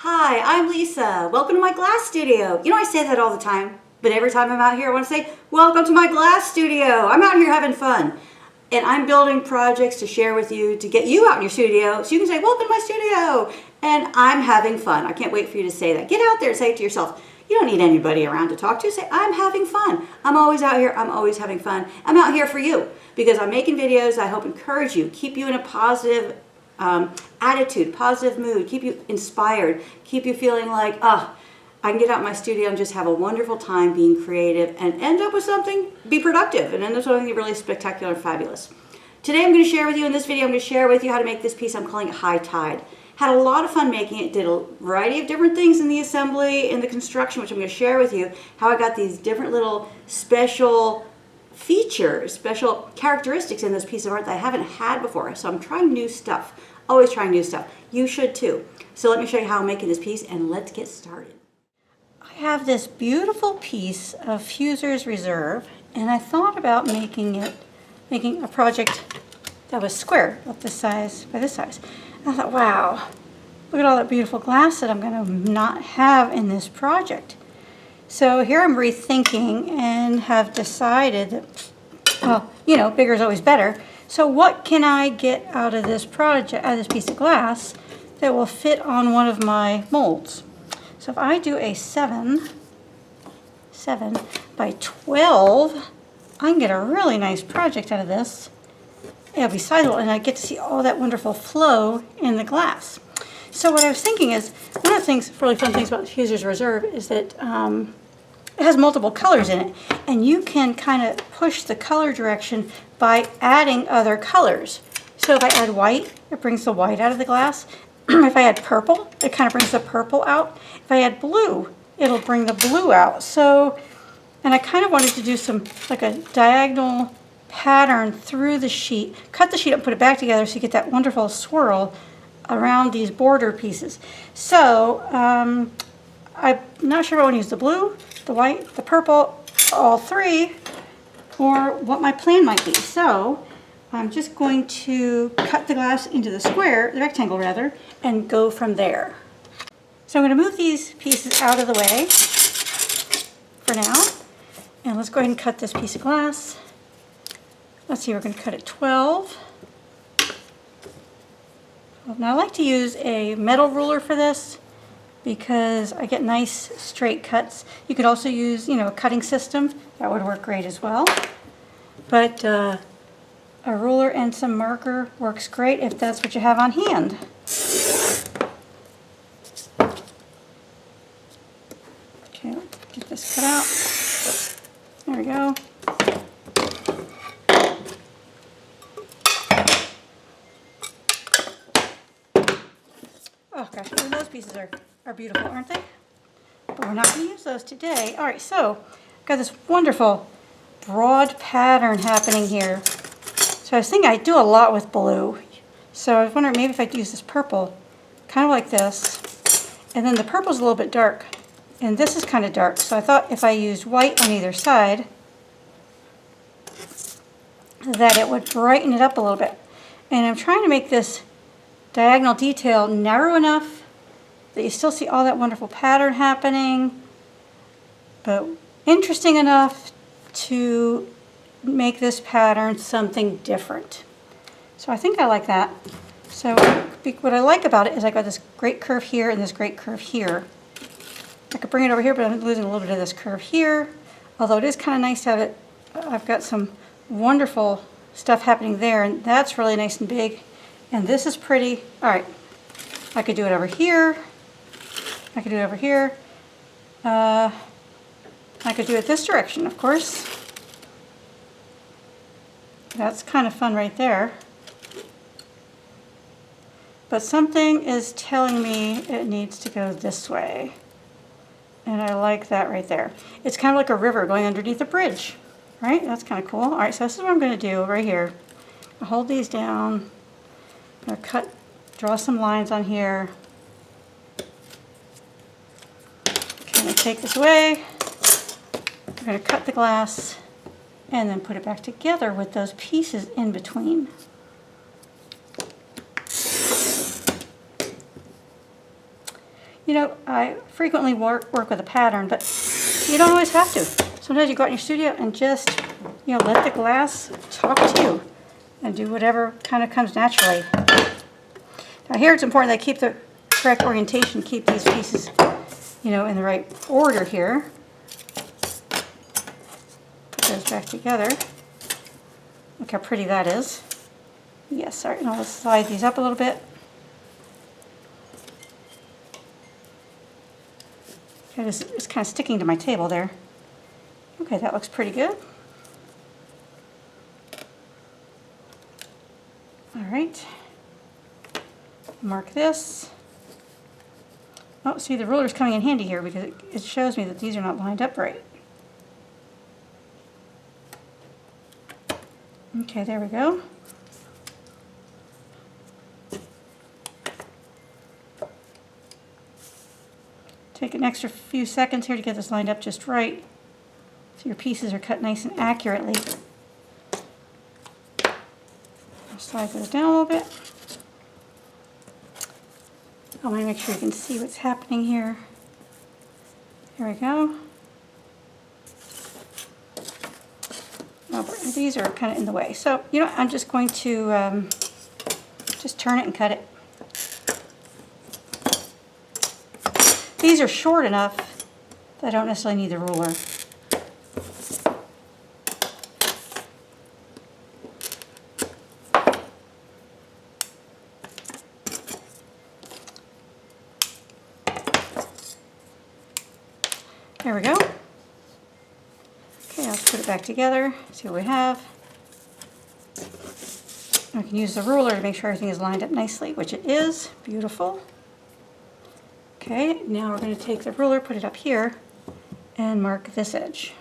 Hi, I'm Lisa. Welcome to my glass studio. You know, I say that all the time, but every time I'm out here, I want to say, welcome to my glass studio. I'm out here having fun. And I'm building projects to share with you to get you out in your studio so you can say, welcome to my studio. And I'm having fun. I can't wait for you to say that. Get out there and say it to yourself. You don't need anybody around to talk to. Say, I'm having fun. I'm always out here. I'm always having fun. I'm out here for you because I'm making videos. I hope encourage you, keep you in a positive attitude, positive mood, keep you inspired, keep you feeling like, I can get out in my studio and just have a wonderful time being creative and end up with something, be productive, and end up with something really spectacular and fabulous. Today I'm going to share with you, in this video, I'm going to share with you how to make this piece. I'm calling it High Tide. Had a lot of fun making it, did a variety of different things in the assembly, in the construction, which I'm going to share with you, how I got these different little special features, special characteristics in this piece of art that I haven't had before. So I'm trying new stuff, always trying new stuff. You should too. So let me show you how I'm making this piece and let's get started. I have this beautiful piece of Fuser's Reserve and I thought about making a project that was square, about this size by this size. And I thought, wow, look at all that beautiful glass that I'm going to not have in this project. So here I'm rethinking and have decided that, well, you know, bigger is always better. So what can I get out of this project, out of this piece of glass that will fit on one of my molds? So if I do a 7 by 12, I can get a really nice project out of this. It'll be sizable and I get to see all that wonderful flow in the glass. So what I was thinking is, one of the things, really fun things about the Fuser's Reserve is that it has multiple colors in it, and you can kind of push the color direction by adding other colors. So if I add white, it brings the white out of the glass. If I add purple, it kind of brings the purple out. If I add blue, it'll bring the blue out. So, and I kind of wanted to do some, like a diagonal pattern through the sheet, cut the sheet up and put it back together so you get that wonderful swirl around these border pieces. So I'm not sure if I want to use the blue, the white, the purple, all three, or what my plan might be. So I'm just going to cut the glass into the square, the rectangle rather, and go from there. So I'm going to move these pieces out of the way for now. And let's go ahead and cut this piece of glass. Let's see, we're going to cut it 12. Now I like to use a metal ruler for this because I get nice straight cuts. You could also use, you know, a cutting system. That would work great as well. But a ruler and some marker works great if that's what you have on hand. Okay, let's get this cut out. There we go. Oh gosh, those pieces are beautiful, aren't they? But we're not going to use those today. All right, so I've got this wonderful broad pattern happening here. So I was thinking I'd do a lot with blue. So I was wondering maybe if I'd use this purple, kind of like this. And then the purple's a little bit dark, and this is kind of dark. So I thought if I used white on either side, that it would brighten it up a little bit. And I'm trying to make this diagonal detail narrow enough that you still see all that wonderful pattern happening, but interesting enough to make this pattern something different. So I think I like that. So what I like about it is I got this great curve here and this great curve here. I could bring it over here, but I'm losing a little bit of this curve here. Although it is kind of nice to have it, I've got some wonderful stuff happening there, and that's really nice and big. And this is pretty. All right, I could do it over here. I could do it over here. I could do it this direction, of course. That's kind of fun right there. But something is telling me it needs to go this way. And I like that right there. It's kind of like a river going underneath a bridge, right? That's kind of cool. All right, so this is what I'm going to do right here. I'll hold these down. I'm going to draw some lines on here. Okay, I'm going to take this away. I'm going to cut the glass and then put it back together with those pieces in between. You know, I frequently work with a pattern, but you don't always have to. Sometimes you go out in your studio and just, you know, let the glass talk to you and do whatever kind of comes naturally. Now here it's important that I keep the correct orientation, keep these pieces, you know, in the right order here. Put those back together. Look how pretty that is. Yes, all right, and I'll slide these up a little bit. It's kind of sticking to my table there. Okay, that looks pretty good. All right. Mark this. Oh, see, the ruler's coming in handy here because it shows me that these are not lined up right. Okay, there we go. Take an extra few seconds here to get this lined up just right, so your pieces are cut nice and accurately. I'll slide those down a little bit. I want to make sure you can see what's happening here. There we go. Oh, these are kind of in the way. So, you know, I'm just going to just turn it and cut it. These are short enough that I don't necessarily need the ruler. There we go. Okay, let's put it back together, see what we have. I can use the ruler to make sure everything is lined up nicely, which it is. Beautiful. Okay, now we're going to take the ruler, put it up here, and mark this edge.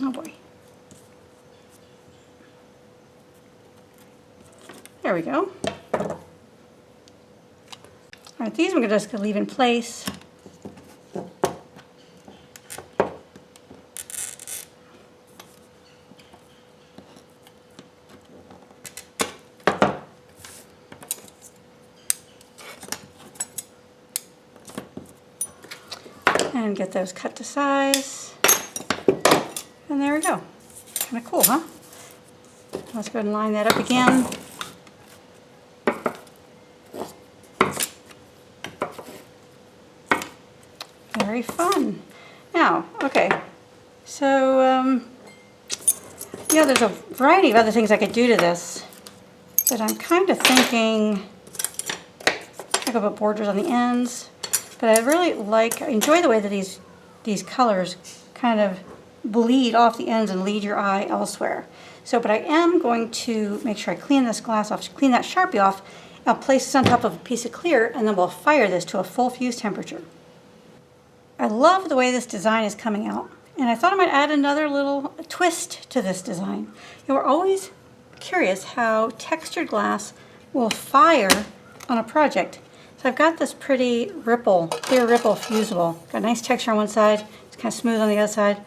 Oh boy. There we go. All right, these we're just going to leave in place. And get those cut to size. And there we go. Kind of cool, huh? Let's go ahead and line that up again. Very fun. Now, okay, so, yeah, there's a variety of other things I could do to this, but I'm kind of thinking I could put borders on the ends. But I enjoy the way that these colors kind of bleed off the ends and lead your eye elsewhere. So, but I am going to make sure I clean this glass off, clean that Sharpie off. I'll place this on top of a piece of clear, and then we'll fire this to a full fuse temperature. I love the way this design is coming out, and I thought I might add another little twist to this design. You know, we're always curious how textured glass will fire on a project. So I've got this pretty clear ripple fusible. Got a nice texture on one side, it's kind of smooth on the other side.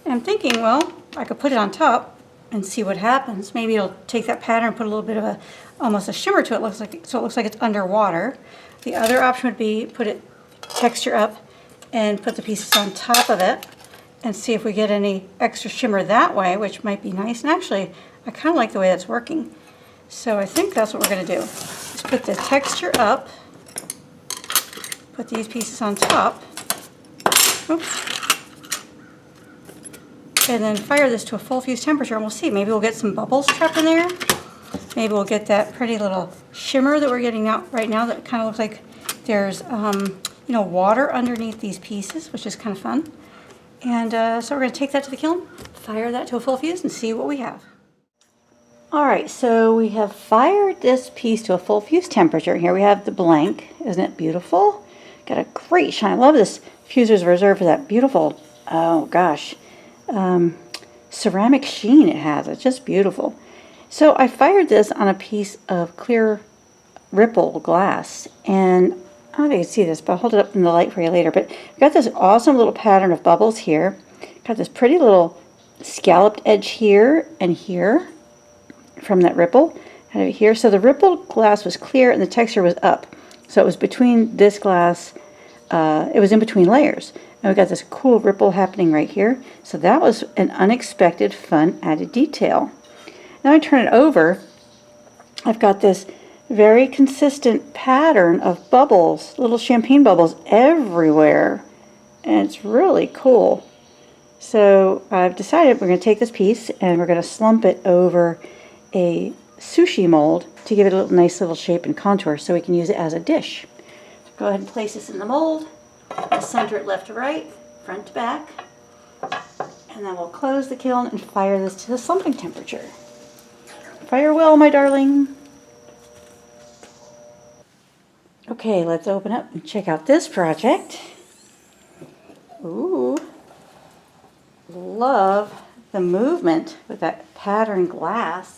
And I'm thinking, well, I could put it on top and see what happens. Maybe it'll take that pattern and put a little bit of almost a shimmer to it, so it looks like it's underwater. The other option would be put it texture up and put the pieces on top of it and see if we get any extra shimmer that way, which might be nice. And actually, I kind of like the way that's working. So I think that's what we're going to do. Just put the texture up, put these pieces on top, oops, and then fire this to a full fuse temperature, and we'll see. Maybe we'll get some bubbles trapped in there. Maybe we'll get that pretty little shimmer that we're getting out right now that kind of looks like there's you know, water underneath these pieces, which is kind of fun. And so we're going to take that to the kiln, fire that to a full fuse, and see what we have. All right, so we have fired this piece to a full fuse temperature. Here we have the blank. Isn't it beautiful? Got a great shine. I love this fuser's reserved for that beautiful, oh gosh, ceramic sheen it has. It's just beautiful. So I fired this on a piece of clear ripple glass, and I don't know if you can see this, but I'll hold it up in the light for you later. But I've got this awesome little pattern of bubbles here. Got this pretty little scalloped edge here and here from that ripple. Out of here. So the ripple glass was clear and the texture was up. So it was between this glass, it was in between layers. And we got this cool ripple happening right here. So that was an unexpected, fun added detail. Now I turn it over. I've got this very consistent pattern of bubbles, little champagne bubbles everywhere. And it's really cool. So I've decided we're going to take this piece and we're going to slump it over a sushi mold to give it a nice little shape and contour so we can use it as a dish. So go ahead and place this in the mold. We'll center it left to right, front to back. And then we'll close the kiln and fire this to the slumping temperature. Fire well, my darling. Okay, let's open up and check out this project. Ooh, love the movement with that patterned glass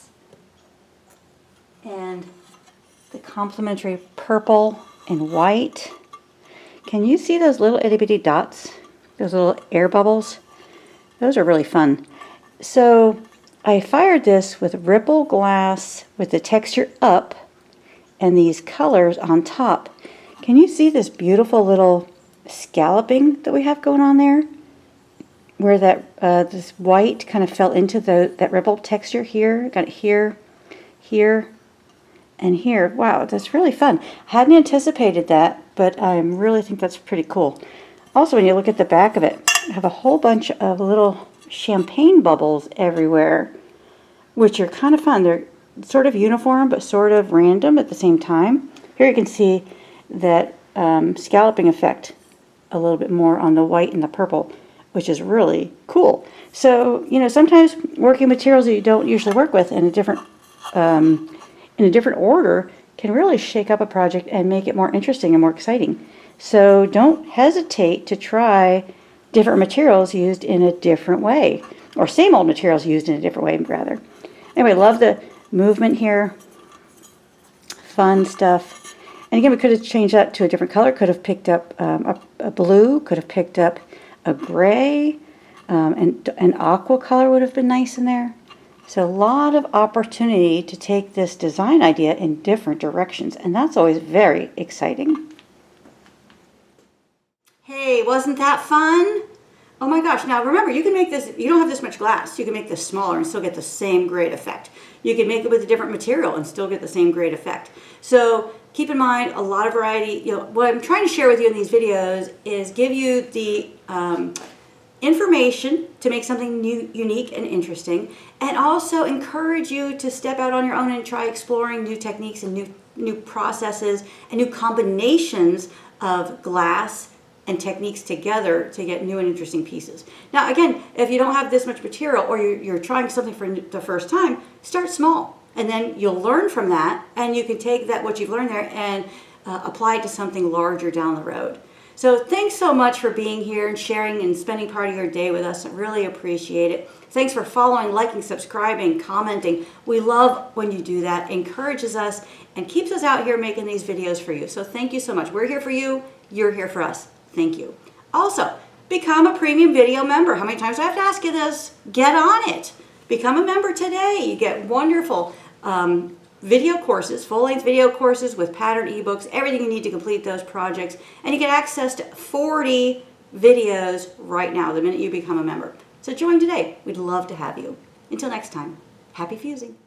and the complementary purple and white. Can you see those little itty bitty dots? Those little air bubbles? Those are really fun. So I fired this with ripple glass with the texture up and these colors on top. Can you see this beautiful little scalloping that we have going on there? Where that this white kind of fell into that ripple texture here. Got it here, here, and here. Wow, that's really fun. I hadn't anticipated that, but I really think that's pretty cool. Also, when you look at the back of it, I have a whole bunch of little champagne bubbles everywhere, which are kind of fun. They're sort of uniform, but sort of random at the same time. Here you can see that scalloping effect a little bit more on the white and the purple, which is really cool. So, you know, sometimes working materials that you don't usually work with in a different order can really shake up a project and make it more interesting and more exciting. So don't hesitate to try different materials used in a different way, or same old materials used in a different way, rather. Anyway, love the movement here. Fun stuff. And again, we could have changed that to a different color. Could have picked up a blue, could have picked up a gray, and an aqua color would have been nice in there. So a lot of opportunity to take this design idea in different directions, and that's always very exciting. Hey, wasn't that fun? Oh my gosh, now remember, you can make this, you don't have this much glass, you can make this smaller and still get the same great effect. You can make it with a different material and still get the same great effect. So keep in mind, a lot of variety. You know, what I'm trying to share with you in these videos is give you the information to make something new, unique, and interesting, and also encourage you to step out on your own and try exploring new techniques and new processes and new combinations of glass and techniques together to get new and interesting pieces. Now again, if you don't have this much material or you're trying something for the first time, start small, and then you'll learn from that, and you can take that what you've learned there and apply it to something larger down the road. So thanks so much for being here and sharing and spending part of your day with us. I really appreciate it. Thanks for following, liking, subscribing, commenting. We love when you do that. It encourages us and keeps us out here making these videos for you. So thank you so much. We're here for you. You're here for us. Thank you. Also, become a premium video member. How many times do I have to ask you this? Get on it. Become a member today. You get wonderful video courses, full-length video courses with pattern ebooks, everything you need to complete those projects, and you get access to 40 videos right now the minute you become a member. So join today. We'd love to have you. Until next time, happy fusing.